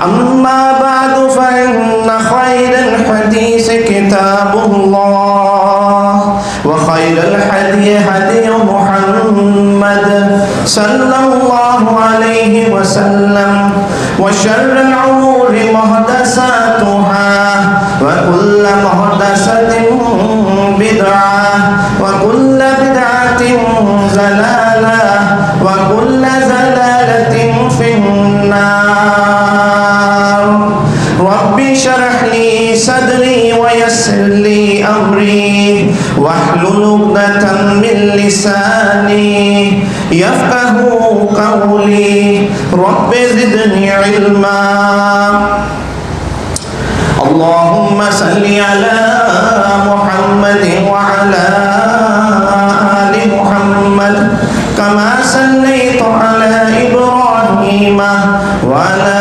أما بعد فإن خير الحديث كتاب الله وخير الهدي هدي محمد صلى الله عليه وسلم وشر الأمور محدثاتها وكل محدثة بدعة وكل بدعة ضلالة وكل ضلالة في النار رب اشرح لي صدري ويسر لي أمري واحلل عقدة من لساني يفقه قولي رب زدني علما اللهم صل على محمد وعلى آل محمد كما صليت على إبراهيم وعلى